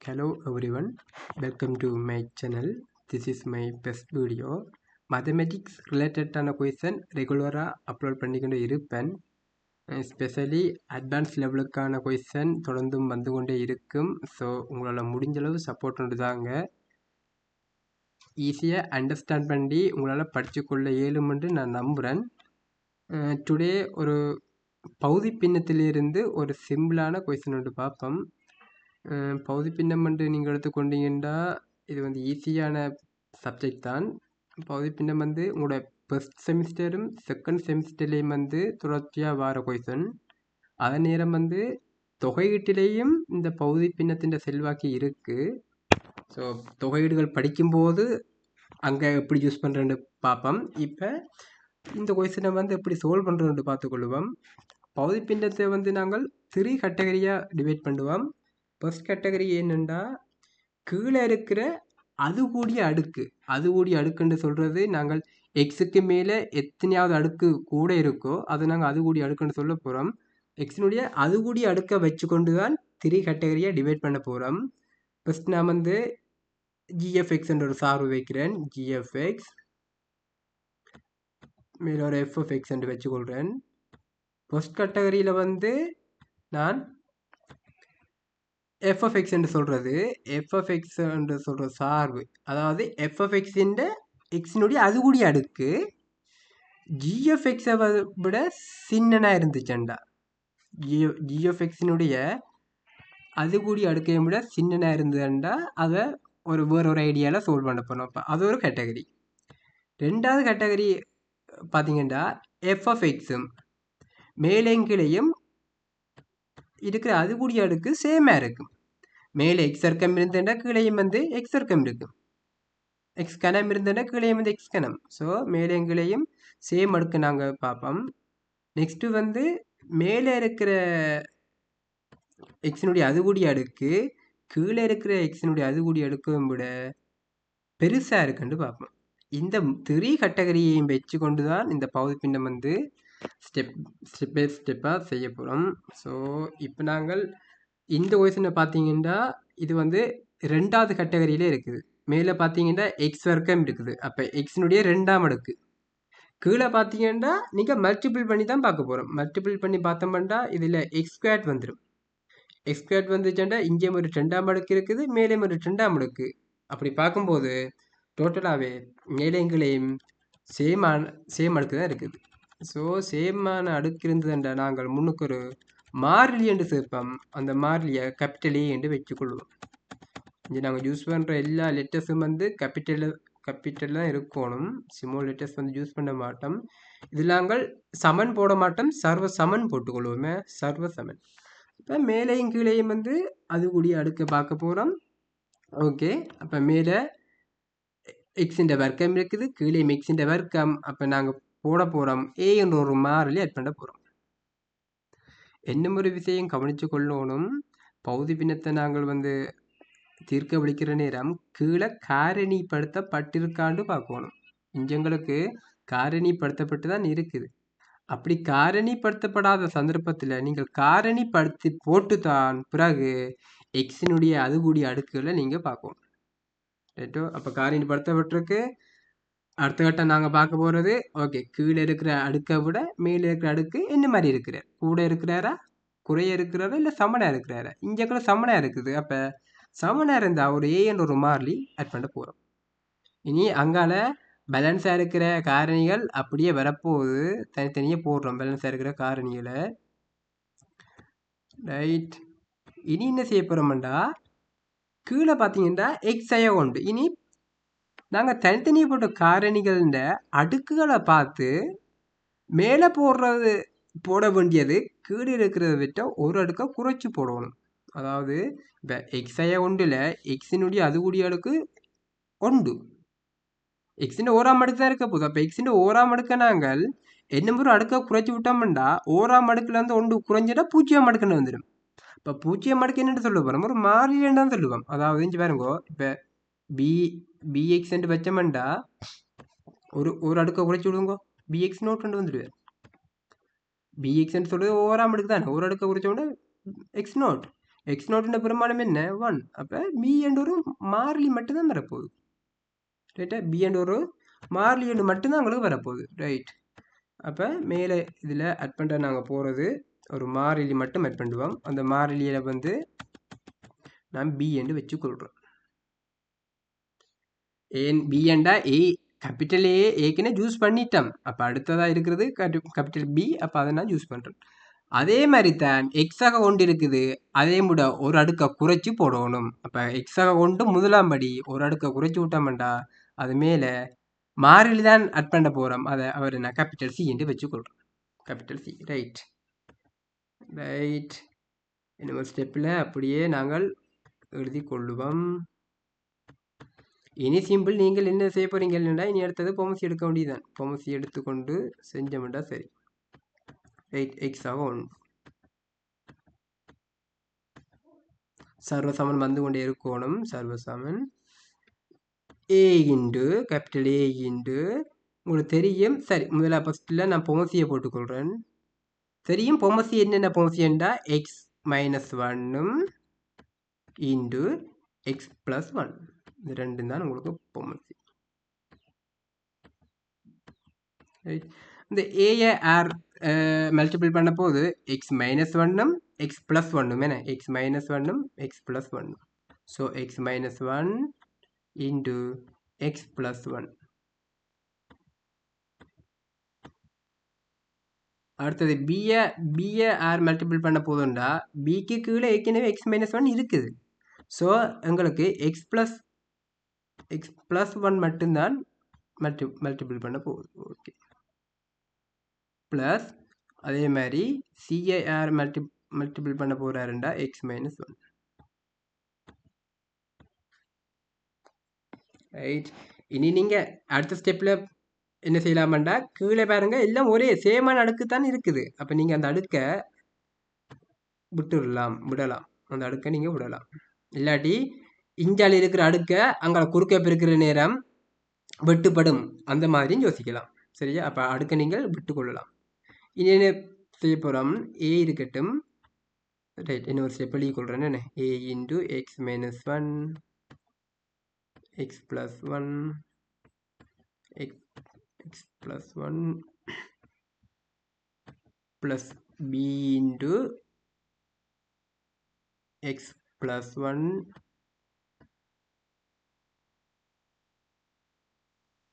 Hello everyone, welcome to my channel. This is my first video. Mathematics related ஆன question ரெகுலராக upload பண்ணிக்கொண்டே இருப்பேன். Especially advance லெவலுக்கான question தொடர்ந்தும் வந்து கொண்டே இருக்கும். ஸோ உங்களால் முடிஞ்சளவு சப்போர்ட் ஒன்று தாங்க. ஈஸியாக அண்டர்ஸ்டாண்ட் பண்ணி உங்களால் படித்துக்கொள்ள இயலுமென்று நான் நம்புகிறேன். டுடே ஒரு பகுதி பின்னத்திலிருந்து ஒரு சிம்பிளான கொஸ்டின் ஒன்று பார்ப்போம். பகுதி பின்னம் என்று நீங்கள் எடுத்துக்கொண்டீங்கன்னா இது வந்து ஈஸியான சப்ஜெக்ட் தான். பகுதி பின்னம் வந்து உங்களோட ஃபர்ஸ்ட் செமிஸ்டரும் செகண்ட் செமிஸ்டர்லேயும் வந்து தொடர்ச்சியாக வர கொஸ்டின். அதே நேரம் வந்து தொகையீட்டிலேயும் இந்த பகுதி பின்னத்தின் செல்வாக்கு இருக்குது. ஸோ தொகையீடுகள் படிக்கும்போது அங்கே எப்படி யூஸ் பண்ணுறேன்னு பார்ப்போம். இப்போ இந்த கொஸ்டினை வந்து எப்படி சால்வ் பண்ணுறோன்னு பார்த்துக்கொள்வோம். பகுதி பின்னத்தை வந்து நாங்கள் 3 கேட்டகரியாக டிவைட் பண்ணுவோம். ஃபர்ஸ்ட் கேட்டகரி என்னென்னா கீழே இருக்கிற அது கூடிய அடுக்குன்னு சொல்கிறது. நாங்கள் எக்ஸுக்கு மேலே எத்தனையாவது அடுக்கு கூட இருக்கோ அது நாங்கள் அது கூடிய அடுக்குன்னு சொல்ல போகிறோம். எக்ஸினுடைய அது கூடிய அடுக்கை வச்சு கொண்டு தான் 3 கேட்டகரியாக டிவைட் பண்ண போகிறோம். ஃபஸ்ட் நான் வந்து ஜிஎஃப்எக்ஸ் என்ற ஒரு சார்பு வைக்கிறேன். ஜிஎஃப்எக்ஸ் மேலே ஒரு எஃப்எஃப்எக்ஸ் என்று வச்சுக்கொள்கிறேன். ஃபர்ஸ்ட் கேட்டகரியில் வந்து நான் எஃப்எஃப்எக்ஸ் என்று சொல்கிறது எஃப்எஃப்எக்ஸ் என்று சொல்கிற சார்பு, அதாவது எஃப்எஃப்எக்ஸின் எக்ஸினுடைய அது கூடிய அடுக்கு ஜிஎஃப்எக்ஸை விட சின்னனாக இருந்துச்சுண்டா. ஜிஎஃப்எக்ஸினுடைய அது கூடிய அடுக்கையை விட சின்னனாக இருந்ததுண்டா அதை வேறொரு ஐடியாவில் சால்வ் பண்ண போகிறோம். அப்போ அது ஒரு கேட்டகரி. ரெண்டாவது கேட்டகரி பார்த்தீங்கன்னா எஃப்எஃப்எக்ஸும் மேலேங்கிலையும் இருக்கிற அது கூடிய அடுக்கு சேமாக இருக்கும். மேலே எக்ஸ் சர்க்கம் இருந்தேன்னா கீழையும் வந்து எக்ஸ் சர்க்கம் இருக்கும். எக்ஸ் கணம் இருந்தேன்னா கீழையும் வந்து எக்ஸ் கணம். ஸோ மேலேங்கிலையும் சேம் அடுக்கு நாங்கள் பார்ப்போம். நெக்ஸ்ட்டு வந்து மேலே இருக்கிற எக்ஸினுடைய அது கூடிய அடுக்கு கீழே இருக்கிற எக்ஸினுடைய அது கூடிய அடுக்கும் விட பெருசாக இருக்குன்னு பார்ப்போம். இந்த 3 கேட்டகரியையும் வச்சு கொண்டு தான் இந்த பகுதி பின்னம் வந்து ஸ்டெப் பை ஸ்டெப்பாக செய்ய போகிறோம். ஸோ இப்போ நாங்கள் இந்த கொஸ்டினை பார்த்தீங்கன்னா இது வந்து 2வது கேட்டகரியிலே இருக்குது. மேலே பார்த்தீங்கன்னா எக்ஸ் வர்க்கம் இருக்குது. அப்போ எக்ஸினுடைய 2ஆம் அடுக்கு. கீழே பார்த்தீங்கன்னா நீங்கள் மல்டிபிள் பண்ணி தான் பார்க்க போகிறோம். மல்டிபிள் பண்ணி பார்த்தோம்னா இதில் எக்ஸ் ஸ்கொயர் வந்துடும். எக்ஸ் ஸ்கொயர் வந்துச்சுன்னா இங்கேயும் ஒரு 2ஆம் அடுக்கு இருக்குது, மேலேயும் ஒரு 2ஆம் அடுக்கு. அப்படி பார்க்கும்போது டோட்டலாகவே மேலேங்களையும் சேம் அடுக்கு தான் இருக்குது. ஸோ சேமான அடுக்கு இருந்ததுண்டா நாங்கள் முன்னுக்கு ஒரு மாறிலி என்று சேர்ப்போம். அந்த மாறிலியை கேபிட்டல் ஏ என்று வச்சுக்கொள்வோம். இங்கே நாங்கள் யூஸ் பண்ணுற எல்லா லெட்டர்ஸும் வந்து கேபிட்டல் தான் இருக்கணும். ஸ்மால் லெட்டர்ஸ் வந்து யூஸ் பண்ண மாட்டோம். இதில் நாங்கள் சமன் போட மாட்டோம், சர்வ சமன் போட்டுக்கொள்வோமே, சர்வ சமன். இப்போ மேலேயும் கீழேயும் வந்து அது கூடிய அடுக்க பார்க்க போகிறோம். ஓகே, அப்போ மேலே எக்ஸின் வர்க்கம் இருக்குது, கீழே எக்ஸின் வர்க்கம். அப்போ நாங்கள் போட போகிறோம் ஏ என்ற ஒரு மாறிலி ஆட் பண்ண போகிறோம். என்ன ஒரு விஷயம் கவனித்து கொள்ளணும், பகுதி பின்னத்தை நாங்கள் வந்து தீர்க்க விழிக்கிற நேரம் கீழே காரணிப்படுத்தப்பட்டிருக்காண்டு பார்க்கணும். இஞ்சங்களுக்கு காரணிப்படுத்தப்பட்டு தான் இருக்குது. அப்படி காரணிப்படுத்தப்படாத சந்தர்ப்பத்தில் நீங்கள் காரணிப்படுத்தி போட்டு தான் பிறகு எக்ஸினுடைய அது கூடிய அடுக்குகளை நீங்கள் பார்க்கணும். ரைட்டோ? அப்போ காரணிப்படுத்தப்பட்டிருக்கு. அடுத்த கட்டம் நாங்கள் பார்க்க போகிறது, ஓகே, கீழே இருக்கிற அடுக்கை விட மேலே இருக்கிற அடுக்கு என்ன மாதிரி இருக்கிறார்? கூட இருக்கிறாரா, குறைய இருக்கிறாரா, இல்லை சமனாக இருக்கிறாரா? இங்கே கூட சமனாக இருக்குது. அப்போ சமனாக இருந்தால் ஒரு ஏ என்ற ஒரு மாறிலி ஆட் பண்ண போகிறோம். இனி அங்கால பேலன்ஸாக இருக்கிற காரணிகள் அப்படியே வரப்போகுது, தனித்தனியாக போடுறோம் பேலன்ஸாக இருக்கிற காரணிகளை. ரைட், இனி என்ன செய்ய போகிறோம்டா கீழே பார்த்தீங்கன்னா எக்ஸையா உண்டு. இனி நாங்கள் தனித்தனியாக போட்ட காரணிகள அடுக்குகளை பார்த்து மேலே போட வேண்டியது கீழே இருக்கிறத விட்ட ஒரு அடுக்கை குறைச்சி போடணும். அதாவது இப்போ எக்ஸையா ஒன்றில் எக்ஸினுடைய அது கூடிய அடுக்கு உண்டு, எக்ஸின் 1ஆம் அடுக்கு தான் இருக்க போகுது. அப்போ எக்ஸின் 1ஆம் அடுக்கை நாங்கள் என்ன ஒரு அடுக்கை குறைச்சி விட்டோம்னா 1ஆம் அடுக்குல இருந்து ஒன்று குறைஞ்சிட்டா 0ஆம் அடுக்குன்னு வந்துடும். இப்போ 0ஆம் அடுக்கு என்னென்னு சொல்ல போகிறோம், ஒரு மாறிலின்னு தான் சொல்லுவோம். அதாவது இங்கே பாருங்கோ, இப்போ பிஎக்ஸ் என்று வச்சோம்டா ஒரு அடுக்கை குறைச்சி விடுங்கோ, பிஎக்ஸ் நோட் கொண்டு வந்துடுவேன். பிஎக்ஸ் சொல்றது 1ஆம் அடுக்கு தானே, ஒரு அடுக்கை குறைச்சோம்னா எக்ஸ் நோட். எக்ஸ் நாட்டின் பெருமானம் என்ன 1. அப்போ பி என்ற ஒரு மாறிலி மட்டும்தான் வரப்போகுது. ரைட்டா, பி என்ற ஒரு மாறிலி ஒன்று மட்டும்தான் உங்களுக்கு வரப்போகுது. ரைட், அப்போ மேலே இதில் அட் பண்ணுற நாங்கள் போகிறது ஒரு மாறிலி மட்டும் அட் பண்ணுவோம். அந்த மாறிலியில் வந்து நான் பி என்று வச்சுக்கொள்கிறோம். ஏன் பி என்றா ஏ கேபிட்டல் ஏக்குன்னு யூஸ் பண்ணிட்டோம். அப்போ அடுத்ததாக இருக்கிறது கேபிட்டல் பி. அப்போ அதை நான் யூஸ் பண்ணுறேன். அதே மாதிரி தான் எக்ஸாக கொண்டு இருக்குது. அதே முட ஒரு அடுக்கை குறைச்சி போடணும். அப்போ எக்ஸாக கொண்டு முதலாம் படி ஒரு அடுக்கை குறைச்சி விட்டோம்டா அது மேலே மாறிலி தான் அட் பண்ண போகிறோம். அதை அவர் நான் கேபிட்டல் சி என்று வச்சுக்கொள்கிறோம். Capital C. Right right. இன்னொரு ஸ்டெப்பில் அப்படியே நாங்கள் எழுதி கொள்ளுவோம். இனி சிம்பிள். நீங்கள் என்ன செய்ய போகிறீங்கன்னா இனி அடுத்தது பொமசி எடுக்க வேண்டியதுதான். பொமசி எடுத்துக்கொண்டு செஞ்சோம்டா சரி. ரைட், எக்ஸாக 1 சர்வசமன் வந்து கொண்டே இருக்கணும். சர்வசமன் ஏ இன்டு கேபிட்டல் ஏ இன்டு உங்களுக்கு தெரியும். சரி, முதல்ல ஃபஸ்ட்டில் நான் பொமசியை போட்டுக்கொள்கிறேன். தெரியும் பொமசி என்னென்ன பொமசியண்டா x minus 1 into x plus 1. இது ரெண்டும் தான் உங்களுக்கு பொமசி. ரைட், இந்த ஏயை ஆர் மல்டிபிள் பண்ண போது எக்ஸ் மைனஸ் 1 எக்ஸ் ப்ளஸ் 1 என்ன X minus 1 x plus 1. So X minus 1 into x plus 1. அடுத்தது பியை ஆர் மல்டிபிள் பண்ண போதும்டா பிக்கு கீழே ஏற்கனவே எக்ஸ் மைனஸ் 1 இருக்குது. ஸோ எங்களுக்கு எக்ஸ் ப்ளஸ் 1 மட்டும்தான் மல்டிபிள் பண்ண போகுது. ஓகே, ப்ளஸ் அதே மாதிரி சிஐஆர் மல்டிபிள் பண்ண போகிறாருண்டா எக்ஸ் மைனஸ் 1. ரைட், இனி நீங்கள் அடுத்த ஸ்டெப்பில் என்ன செய்யலாமாண்டா கீழே பாருங்க எல்லாம் ஒரே சேமான அடுக்கு தான் இருக்குது. அப்போ நீங்கள் அந்த அடுக்கை விடலாம். அந்த அடுக்கை நீங்கள் விடலாம். இல்லாட்டி இஞ்சால் இருக்கிற அடுக்கை அங்கே குறுக்க பெருக்கிற நேரம் வெட்டுப்படும். அந்த மாதிரியும் யோசிக்கலாம். சரியா, அப்போ அடுக்கை நீங்கள் விட்டுக்கொள்ளலாம். இனி என்ன செய்ய போகிறோம், ஏ இருக்கட்டும். ரைட், என்ன ஒரு ஸ்டெப் எழுதி கொள்கிறேன். என்ன A into x minus 1 x plus 1 x plus 1 plus B into x plus 1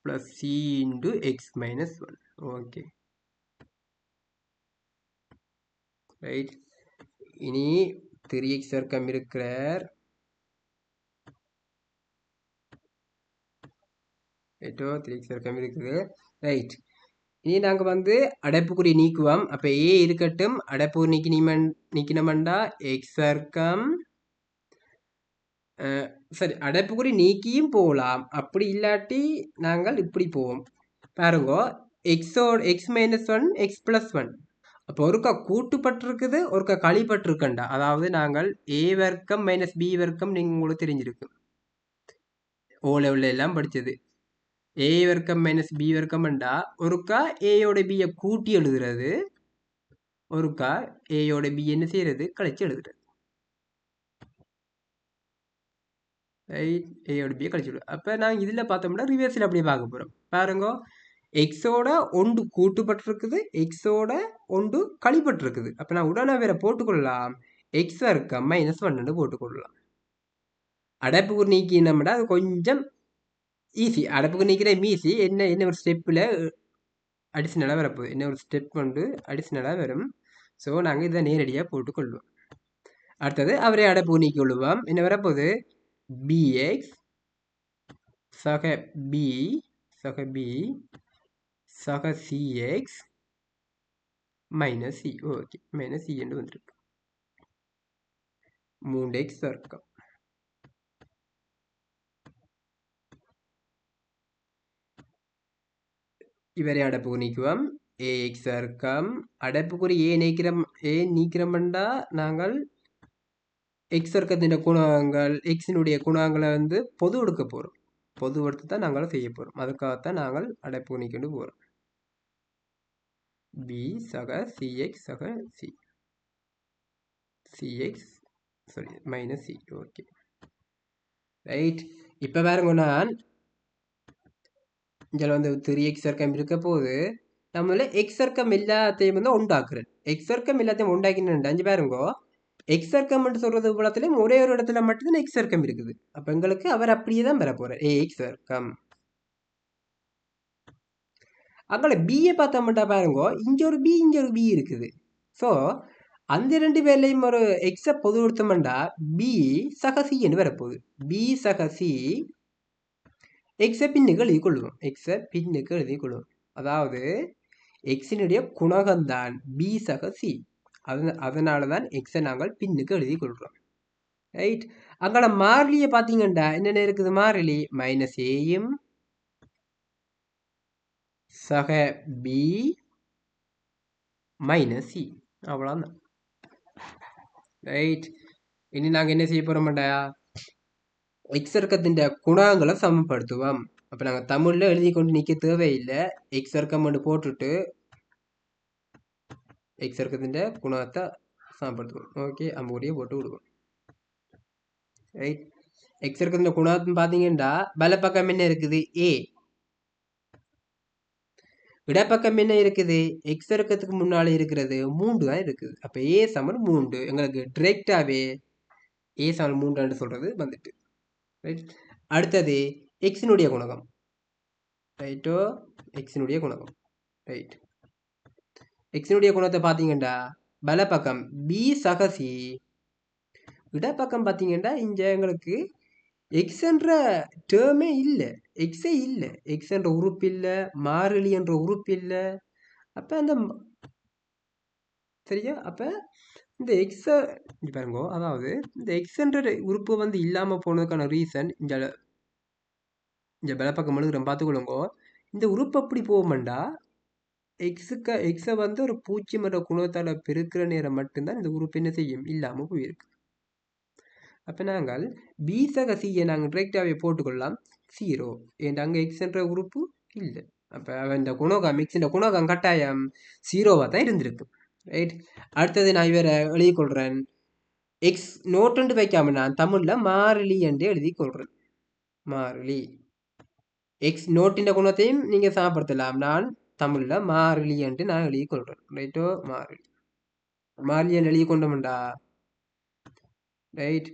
plus C into x minus 1. Okay, right. இனி 3x வர்க்கம் இருக்கிறார். 3x வர்க்கம் இருக்குது. ரைட், இனி நாங்கள் வந்து அடைப்புக்குறி நீக்குவோம். அப்போ ஏ இருக்கட்டும். அடைப்புக்குறி நீக்கினோம்டா எக்ஸ் வர்க்கம். சரி, அடைப்புக்குறி நீக்கியும் போகலாம். அப்படி இல்லாட்டி நாங்கள் இப்படி போவோம். பாருங்க, எக்ஸ் மைனஸ் 1 எக்ஸ் ப்ளஸ் 1. அப்போ ஒருக்கா கூட்டுப்பட்டிருக்குது, ஒருக்கா கழிப்பட்டிருக்கண்டா. அதாவது நாங்கள் ஏ வர்க்கம் மைனஸ் பி வர்க்கம் நீங்கள் உங்களுக்கு தெரிஞ்சிருக்கு. ஓ லெவலில் எல்லாம் படித்தது. ஏ வர்க்கம் மைனஸ் பி வர்க்கம்ண்டா ஒருக்கா ஏயோட பியை கூட்டி எழுதுறது, ஒருக்கா ஏயோட பி என்ன செய்யறது கழிச்சு எழுதுறது. ரைட், ஏயோட பியை கழிச்சு விடுறது. அப்போ நாங்கள் இதில் பார்த்தோம்னா ரிவர்ஸில் அப்படியே பார்க்க போகிறோம். பாருங்க, எக்ஸோட ஒன்று கூட்டுப்பட்டிருக்குது, எக்ஸோட ஒன்று கழிப்பட்டிருக்குது. அப்போ நான் உடனே வேற போட்டுக்கொள்ளலாம். எக்ஸ் வர்க்கம் மைனஸ் 1 போட்டுக்கொள்ளலாம். அடைப்புக்குறி நீக்கினோம்னா அது கொஞ்சம் ஈஸி. அடைப்புக்குறி நீக்கிற ஈஸி. என்ன ஒரு ஸ்டெப்பில் அடிஷ்னலாக வரப்போகுது. என்ன ஒரு ஸ்டெப் கொண்டு அடிஷ்னலாக வரும். ஸோ நாங்கள் இதை நேரடியாக போட்டுக்கொள்வோம். அடுத்தது அவரே அடைப்புக்குறி நீக்கி கொள்ளுவோம். என்ன வரப்போகுது, பிஎக்ஸ் சக பி சக CX minus C. Okay, minus C என்று வந்துருக்கு. 3x வர்க்கம். இவரை அடைப்புக்குறி நீக்குவோம். ஏஎக்ஸ் வர்க்கம். அடைப்புக்குறி ஏ நீக்கிறோம்டா நாங்கள் எக்ஸ் வர்க்கத்தின் குணகங்கள் எக்ஸினுடைய குணகங்களை வந்து பொது எடுக்க போகிறோம். பொது எடுத்து தான் நாங்கள் செய்ய போகிறோம். அதுக்காகத்தான் நாங்கள் அடைப்புக்குறி நீக்கிட்டு போகிறோம். பி சக சிஎக்ஸ் சக C. CX sorry minus C. Okay right. இப்போ பாருங்க, நான் இதில் வந்து 3x வர்க்கம் இருக்க போது நம்மள எக்ஸ் வர்க்கம் எல்லாத்தையும் வந்து உண்டாக்குறேன். எக்ஸ் வர்க்கம் எல்லாத்தையும் உண்டாக்கினேன். அஞ்சு பாருங்க, எக்ஸ் வர்க்கம் சொல்றது புலத்திலையும் ஒரே ஒரு இடத்துல மட்டும்தான் எக்ஸ் வர்க்கம் இருக்குது. அப்போ எங்களுக்கு அவர் அப்படியே தான் பெற போறார், ஏஎக்ஸ் வர்க்கம். அங்கே பிஏ பார்த்தோம்ட்டா பாருங்க, இங்க ஒரு பி இங்க ஒரு பி இருக்குது. ஸோ அந்த ரெண்டு பேர்லையும் ஒரு எக்ஸை பொது கொடுத்தோம்டா பி சக சி என்று வரப்போகுது. பி சக சி எக்ஸை பின்னுக்கு எழுதி கொள்வோம். எக்ஸை பின்னுக்கு எழுதி கொள்வோம். அதாவது எக்ஸினுடைய குணகம்தான் பி சக சி. அதனால தான் எக்ஸை நாங்கள் பின்னுக்கு எழுதி கொள்கிறோம். ரைட். அங்கே மாறிலியை பார்த்தீங்கன்னா என்னென்ன இருக்குது? மாறிலி மைனஸ் ஏயும் சக பி மைனஸ் சி, அவ்வளோதான். ரைட். இனி நாங்கள் என்ன செய்ய போகிறோம்டா, எக்ஸ் வர்க்கத்தின் குணகங்களை சமப்படுத்துவோம். அப்போ நாங்கள் தமிழில் எழுதி கொண்டு நிற்க தேவையில்லை. எக்ஸ் வர்க்கம் போட்டுட்டு எக்ஸ் வர்க்கத்தின் குணகத்தை சமப்படுத்துவோம். ஓகே, அம்பூரியை போட்டு விடுவோம். ரைட். எக்ஸ் வர்க்கத்தின் குணகத்தை பார்த்தீங்கன்னா வலப்பக்கம் என்ன இருக்குது? ஏ. இடப்பக்கம் என்ன இருக்குது? எக்ஸ் வர்க்கத்துக்கு முன்னாலே இருக்கிறது 3 தான் இருக்குது. அப்போ ஏ சமன் 3. எங்களுக்கு டிரெக்டாகவே ஏ சமன் 3 சொல்றது வந்துட்டு. ரைட். அடுத்தது எக்ஸினுடைய குணகம். ரைட்டோ, எக்ஸினுடைய குணகம். ரைட். எக்ஸினுடைய குணத்தை பார்த்தீங்கன்னா வலப்பக்கம் பி சக சி. இடப்பக்கம் பார்த்தீங்கன்னா இங்கே எங்களுக்கு எக்ஸ் என்ற டேர்மே இல்லை, எக்ஸே இல்லை. எக்ஸ் என்ற உறுப்பு இல்லை, மாறிலி என்ற உறுப்பு இல்லை. அப்போ அந்த சரியா, அப்போ இந்த எக்ஸை பாருங்க, அதாவது இந்த எக்ஸ் என்ற உறுப்பு வந்து இல்லாமல் போனதுக்கான ரீசன் இந்த வலப்பக்கம் எழுதுகிறோம் பார்த்துக்கொள்ளுங்க. இந்த உறுப்பு எப்படி போகும்டா, எக்ஸை வந்து ஒரு பூஜ்ஜியம் என்ற குணத்தால் பெருக்கிற நேரம் மட்டும்தான் இந்த உறுப்பு என்ன செய்யும், இல்லாமல் போயிருக்கு. அப்போ நாங்கள் பி சக சியை நாங்கள் டிரெக்டாகவே போட்டுக்கொள்ளலாம் 0. ஏன்டா அங்கே எக்ஸ் என்ற உறுப்பு இல்லை. அப்போ இந்த குணகம் எக்ஸின் குணகம் கட்டாயம் 0வாக தான் இருந்திருக்கு. ரைட். அடுத்தது நான் இவரை எழுதி கொள்கிறேன். எக்ஸ் நோட்டு வைக்காம நான் தமிழில் மாறிலி என்று எழுதி கொள்கிறேன். மாறிலி எக்ஸ் நோட்டின் குணத்தையும் நீங்கள் சமப்படுத்தலாம். நான் தமிழில் மாறிலி என்று நான் எழுதி கொள்கிறேன். ரைட்டோ, மாறிலி. மாறிலி என்று எழுதி கொண்டோம்டா. ரைட்.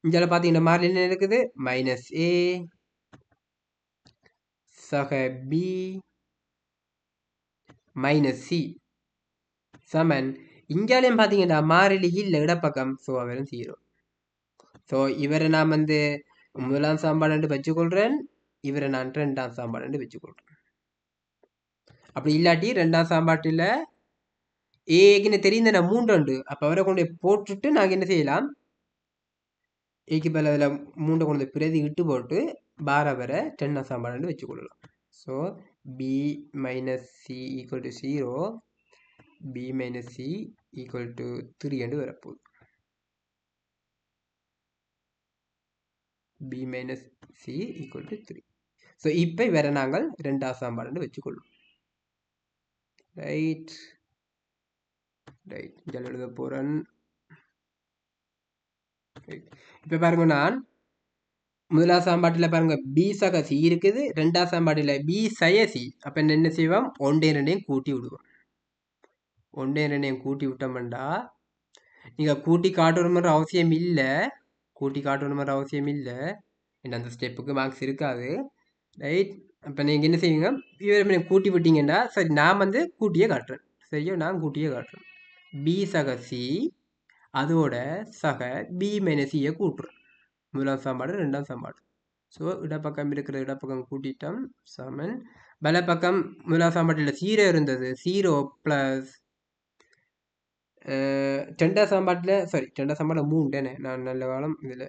இங்கே பார்த்தீங்கன்னா மாறிலி என்ன இருக்குது? மைனஸ் ஏ சக பி மைனஸ் சி சமன். இங்காலையும் பார்த்தீங்கன்னா மாறிலி இல்லை இடப்பக்கம். ஸோ அவரும் 0. ஸோ இவரை நான் வந்து முதலாம் சாம்பாடு வச்சுக்கொள்கிறேன், இவரை நான் 2ஆம் சாம்பாடு வச்சுக்கொள்கிறேன். அப்படி இல்லாட்டி 2ஆம் சாம்பாட்டில் ஏக்குன்னு தெரிந்த நான் 3 அப்போ அவரை கொண்டு போட்டுட்டு நாங்கள் என்ன செய்யலாம், ஏக்கு மேலே அதில் 3 கொண்டு பிரதி இட்டு போட்டு பார வரை 10ஆம் சாம்பாடு வச்சுக்கொள்ளலாம். So B minus C equal to 0, B minus C equal to 3 என்று வரப்போகுது. B minus C equal to 3. So இப்போ வேற நாங்கள் 2ஆம் சாம்பாடு வச்சுக்கொள்ளும். ரைட். ரைட். இங்கே எழுத போகிறேன். இப்போ பாருங்க, நான் முதலாம் சாம்பாட்டில் பாருங்க பி சக சி இருக்குது, 2ஆம் சாம்பாட்டில் பி சய சி. அப்போ என்ன செய்வோம், 1 2 கூட்டி விடுவோம். 1 2 கூட்டி விட்டோம்டா நீங்கள் கூட்டி காட்டணுன்ற அவசியம் இல்லை. கூட்டி காட்டணுன்ற அவசியம் இல்லை, என்ன அந்த ஸ்டெப்புக்கு மார்க்ஸ் இருக்காது. ரைட். அப்போ நீங்கள் என்ன செய்வீங்க, இவர் கூட்டி விட்டீங்கன்னா சரி, நான் வந்து கூட்டியே காட்டுறேன். சரியா, நான் கூட்டியே காட்டுறேன். பி சக சி அதோட சக பி மைனஸ் சியை கூட்டுறேன். முதலாம் சாம்பாடு 2ஆம் சாம்பாடு. ஸோ இடப்பக்கம் இருக்கிற இடப்பக்கம் கூட்டிட்டோம் சமன். வலப்பக்கம் முதலாம் சாம்பாட்டில் 0 இருந்தது, 0 ப்ளஸ் 2ஆம் சாம்பாட்டில் 2ஆம் சாம்பாட்டில் 3 தானே, நான் நல்ல காலம் இதில்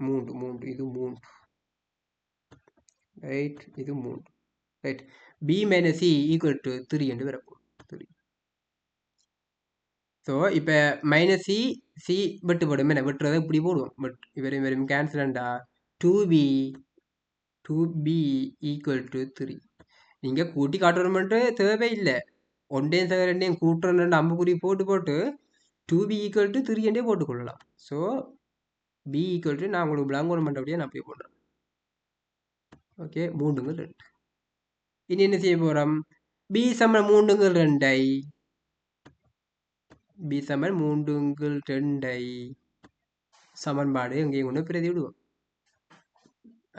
3 இது 3. ரைட். இது 3. Right. B minus C equal to 3 என்று வரப்போம். 3. ஸோ இப்போ மைனஸ் சி சி விட்டு போடும், என்ன விட்டுறதை இப்படி போடுவோம். பட் இவரையும் வெறும் கேன்சலண்டா 2b ஈக்குவல் டு 3. நீங்கள் கூட்டி காட்டுறது மட்டும் தேவையில்லை. 1 2 கூட்டுறன்னு அம்புக்குறி போட்டு 2b ஈக்குவல் டு 3 என்றே போட்டுக்கொள்ளலாம். ஸோ b ஈக்குவல் டு நான் உங்களுக்கு பிளாங்கோன் பண்ணுறபடியே நான் அப்படியே போடுறேன். ஓகே 3 இனி என்ன செய்ய போகிறோம்? b சமன் 3 b சமன் 3 சமன்பாடு எங்கேயும் கொண்டு பிரதி விடுவோம்.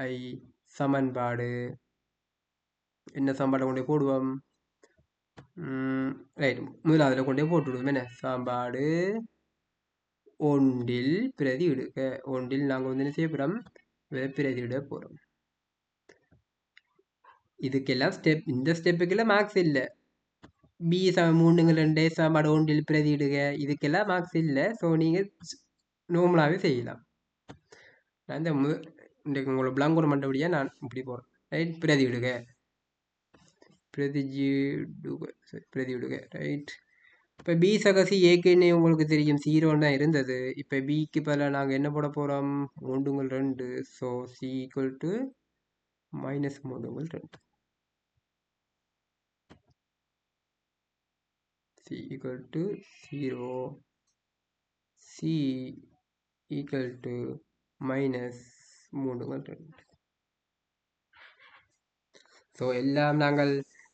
ஐ சமன்பாடு என்ன சமன்பாடை கொண்டே போடுவோம்? ரைட் முதலாவதுல கொண்டே போட்டு விடுவோம். என்ன சமன்பாடு ஒன்றில் பிரதி விடுக. ஒன்றில் நாங்கள் வந்து என்ன செய்ய போகிறோம்? பிரதி விட போகிறோம். இதுக்கெல்லாம் ஸ்டெப், இந்த ஸ்டெப்புக்கெல்லாம் மார்க்ஸ் இல்லை. பி 3 சமன்பாடு ஒன்றில் பிரதியிடுக இதுக்கெல்லாம் மார்க்ஸ் இல்லை. ஸோ நீங்கள் நார்மலாகவே செய்யலாம். நான் இந்த உங்களை பிளாங்கோட மண்டபடியாக நான் இப்படி போகிறேன். ரைட் பிரதிவிடுக பிரதிவிடுக ரைட். இப்போ பி சகசி ஏக்குன்னு உங்களுக்கு தெரியும் 0 தான் இருந்தது. இப்போ பிக்கு பதிலாக நாங்கள் என்ன போட போகிறோம்? 3 so C equal to -3 C equal to 0, C equal to -3 so எல்லாம் நாங்கள்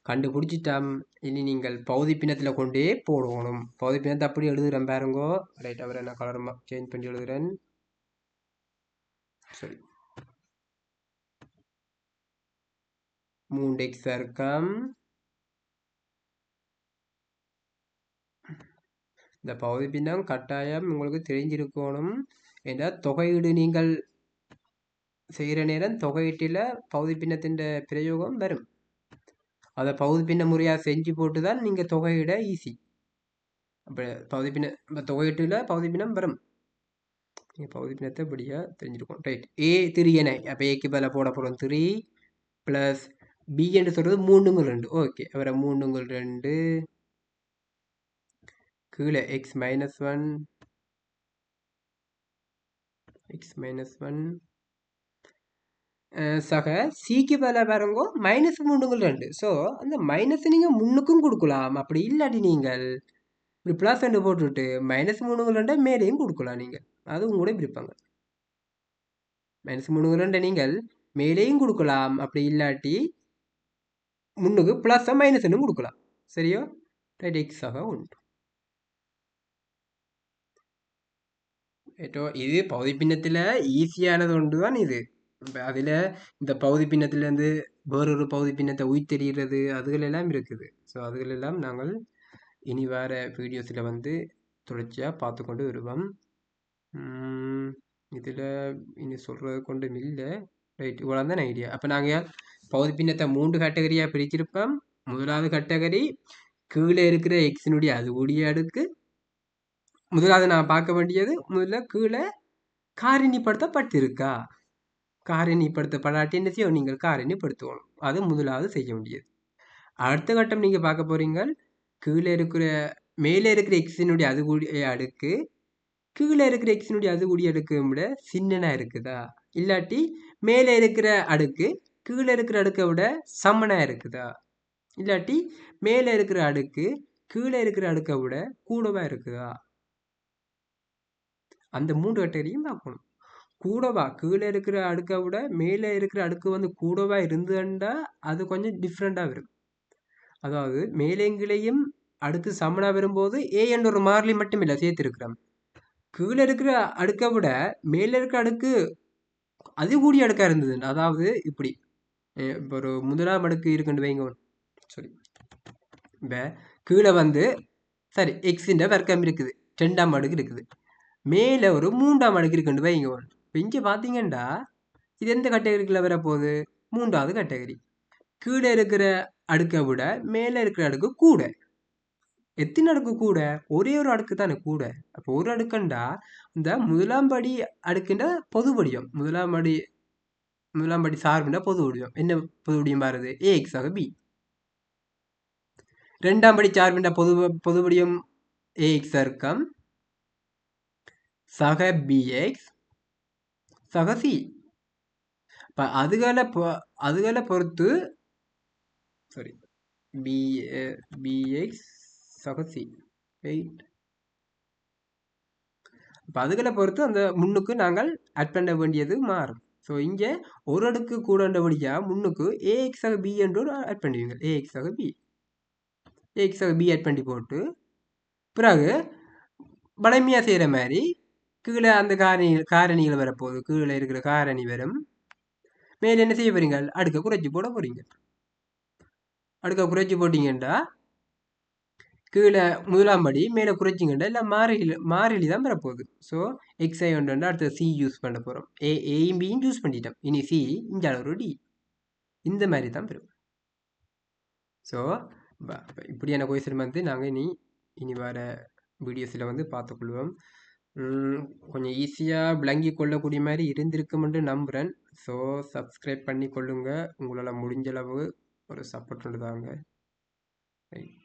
கண்டுபிடிச்சிட்டோம். இனி நீங்கள் பகுதி பின்னத்தில் கொண்டே போடணும். பகுதி பின்னத்தை அப்படி எழுதுகிறேன் பாருங்கோ. ரைட் அவரை நான் கலர் சேஞ்ச் பண்ணி எழுதுகிறேன். சரி 3x வர்க்கம் இந்த பகுதி பின்னம் கட்டாயம் உங்களுக்கு தெரிஞ்சிருக்கணும். ஏன்னா தொகையீடு நீங்கள் செய்கிற நேரம் தொகையீட்டில் பகுதி பின்னத்தின் பிரயோகம் வரும். அதை பகுதி பின்ன முறையாக செஞ்சு போட்டு தான் நீங்கள் தொகையிட ஈஸி. அப்போ பகுதி பின்ன தொகையீட்டில் பகுதி பின்னம் வரும். நீங்கள் பகுதி பின்னத்தை இப்படியாக தெரிஞ்சிருக்கோம். ரைட் ஏ 3 என அப்போ ஏக்கு பதில் போட போகிறோம் 3 ப்ளஸ் பி என்று சொல்கிறது 3 ஓகே அவரை 3 கீழே x -1 சக சிக்கு பதிலாக பாருங்கோ -3 ஸோ அந்த மைனஸ் நீங்கள் முன்னுக்கும் கொடுக்கலாம். அப்படி இல்லாட்டி நீங்கள் இப்படி ப்ளஸ் 2 போட்டுவிட்டு -3 மேலேயும் கொடுக்கலாம். நீங்கள் அதுவும் கூட இருப்பாங்க. -3 நீங்கள் மேலேயும் கொடுக்கலாம். அப்படி இல்லாட்டி முன்னுக்கு ப்ளஸ் -1 கொடுக்கலாம். சரியோ ரைட் எக்ஸ் ஆக உண்டு. இது பகுதி பின்னத்தில் ஈஸியானது ஒன்று தான் இது. அதில் இந்த பகுதி பின்னத்திலேருந்து வேறொரு பகுதி பின்னத்தை உயிர்த்தெறிகிறது அதுகளெல்லாம் இருக்குது. ஸோ அதுகளெல்லாம் நாங்கள் இனி வேறு வீடியோஸில் வந்து தொடர்ச்சியாக பார்த்து கொண்டு வருவோம். இதில் இனி சொல்கிறது கொண்டு இல்லை. ரைட் இவ்வளோ தான் ஐடியா. அப்போ நாங்கள் பகுதி பின்னத்தை 3 கேட்டகரியாக பிரிச்சிருப்போம். முதலாவது கேட்டகரி கீழே இருக்கிற எக்ஸினுடைய அது கூடிய அடுக்கு. முதலாவது நான் பார்க்க வேண்டியது முதல்ல கீழே காரணிப்படுத்தப்பட்டிருக்கா. காரணிப்படுத்தப்படாட்டி என்ன செய்யும்? நீங்கள் காரணிப்படுத்தணும். அது முதலாவது செய்ய வேண்டியது. அடுத்த கட்டம் நீங்கள் பார்க்க போறீங்க கீழே இருக்கிற மேலே இருக்கிற எக்ஸினுடைய அது கூடிய அடுக்கு கீழே இருக்கிற எக்ஸினுடைய அது கூடிய அடுக்கு விட சின்னனா இருக்குதா, இல்லாட்டி மேலே இருக்கிற அடுக்கு கீழே இருக்கிற அடுக்கை விட சமனா இருக்குதா, இல்லாட்டி மேலே இருக்கிற அடுக்கு கீழே இருக்கிற அடுக்கை விட கூடவா இருக்குதா. அந்த 3 கேட்டகரியும் பார்க்கணும். கூடவா கீழே இருக்கிற அடுக்கை விட மேலே இருக்கிற அடுக்கு வந்து கூடவா இருந்துட்டா அது கொஞ்சம் டிஃப்ரெண்டாக வரும். அதாவது மேலேங்கிலையும் அடுக்கு சமனாக வரும்போது ஏ என்ற ஒரு மாறிலி மட்டும் இல்லை சேர்த்துருக்கிறோம். கீழே இருக்கிற அடுக்கை விட மேலே இருக்கிற அடுக்கு அது கூடிய அடுக்காக இருந்தது. அதாவது இப்படி இப்போ ஒரு முதலாம் அடுக்கு இருக்குன்னு வைங்க. சரி இப்போ கீழே வந்து சரி எக்ஸின்ற வர்க்கம் இருக்குது, 2ஆம் அடுக்கு இருக்குது, மேலே ஒரு 3ஆம் அடுக்கு இருக்குன்னு வைங்க. இப்போ இங்கே பார்த்தீங்கன்னா இது எந்த கேட்டகரிக்குள்ள வரப்போகுது? 3ஆவது கேட்டகரி. கீழே இருக்கிற அடுக்கை விட மேலே இருக்கிற அடுக்கு கூட. எத்தனை அடுக்கு கூட? ஒரே ஒரு அடுக்கு தானே கூட. அப்போ ஒரு அடுக்குண்டா இந்த முதலாம் படி அடுக்குன்ற பொது வடிவம். முதலாம் படி சார்புண்டா பொது வடிவம். என்ன பொது வடிவம் பாருது? ஏஎக்ஸ் ஆக பி. 2ஆம் படி சார்புண்டா பொது வடிவம் ஏஎக்ஸ் வர்க்கம் சக பிஎக்ஸ் சக சி. இப்போ அதுகளை பொறுத்து சாரி பிஎக்ஸ் சக சி. ரைட் இப்போ அதுகளை பொறுத்து அந்த முன்னுக்கு நாங்கள் ஆட் பண்ண வேண்டியது மாறும். ஸோ இங்கே ஒரு அடுக்கு கூடண்டபடியாக முன்னுக்கு ஏஎக்ஸாக பி என்று ஆட் பண்ணுவீங்க. ஏஎக்ஸாக பி ஆட் பண்ணி போட்டு பிறகு வளமையாக செய்கிற மாதிரி கீழே அந்த காரணிகள் வரப்போகுது. கீழே இருக்கிற காரணி வரும். மேலே என்ன செய்ய போறீங்க? அடுக்க குறைச்சி போட போறீங்க. அடுக்க குறைச்சி போட்டீங்கன்னா கீழே முதலாம் படி மேலே குறைச்சிங்கண்டா இல்லை மாறிலி தான் வரப்போகுது. ஸோ எக்ஸ்ஐ ஒன்று அடுத்த சி யூஸ் பண்ண போகிறோம். ஏயும் பியும் யூஸ் பண்ணிட்டோம். இனி சி இஞ்சால ஒரு டி இந்த மாதிரி தான் வரும். ஸோ இப்படியான கொஸ்டின் வந்து நாங்கள் இனி வர வீடியோஸில் வந்து பார்த்துக்கொள்வோம். கொஞ்சம் ஈஸியாக விளங்கி கொள்ளக்கூடிய மாதிரி இருந்திருக்குமென்று நம்புகிறேன். ஸோ சப்ஸ்கிரைப் பண்ணி கொள்ளுங்க. உங்களால் முடிஞ்சளவு ஒரு சப்போர்ட் தாங்க. ரைட்.